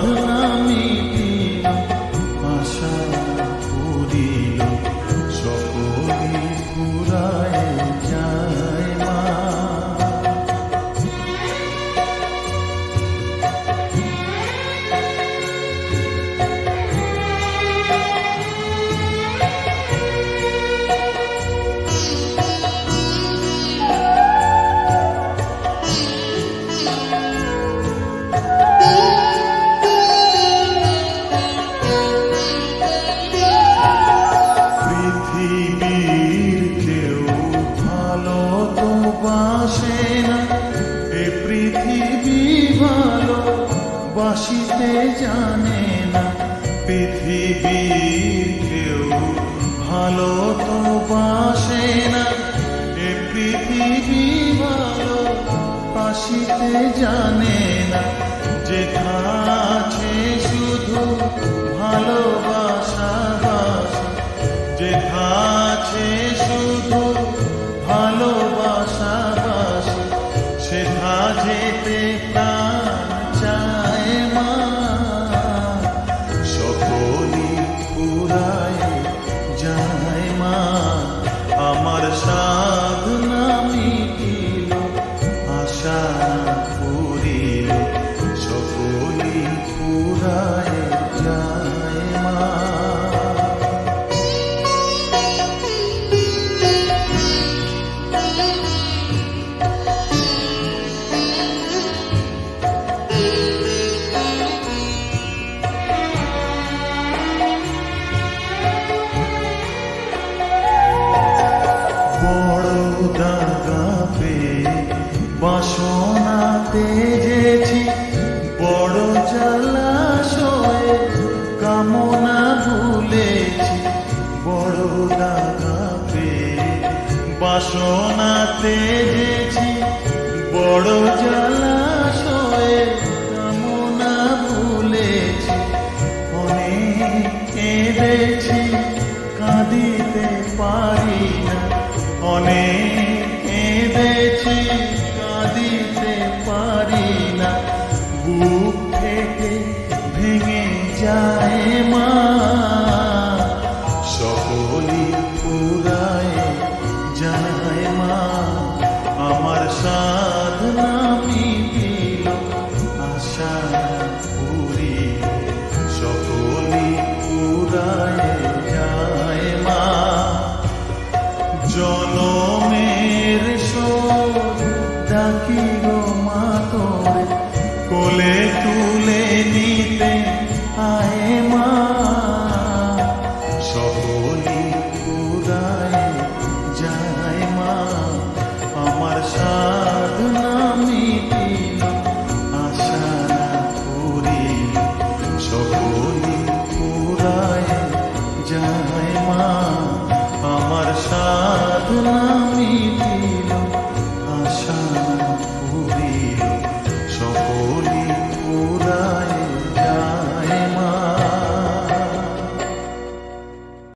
সাধনা মিটিল, আশা পুরিল, সকলে পুরায় যায় মা। পৃথিবীর কেউ ভালো তো বাসে না, এ পৃথিবী ভালো বাসিতে জানে না। পৃথিবীর কেউ ভালো তো বাসে না, এ পৃথিবী ভালো বাসিতে জানে না। যেথা আছে শুধু ভালোবাসা বাসা, যেথা আছে শুধু ভালোবাসা বাসা, সেথা যেতে প্রাণ চায় মা। সকলি পুরায় যায় মা, আমার সাধনা মিটিল, আশা পুরিল, সকলি পুরায় যায় মা। দাগা পেয়ে বাসনা তেজেছি, বড় জলাশয়ে কামনা ভুলেছি। বড় দাগা পেয়ে বাসনা তেজেছি, বড় জলাশয়ে কামনা ভুলেছি। অনেক কেঁদেছি, কাঁদিতে পারি না, অনেক কেঁদেছি, কাঁদিতে পারি না। বুক থেকে ভেঙে যায় মা, সকলি পুরায় যায় মা। আমার সাধনা মিটিল, আশা পুরিল, সকলি পুরায় যায় মা। জনমের শোধ ডাকি গো মা তোরে, কোলে তুলে নিতে আয় মা। সকলি পুরায় যায় মা, আমার সাধনা মিটিল, আশা পুরিল, সকলি পুরায় যায় মা। আমার সাধনা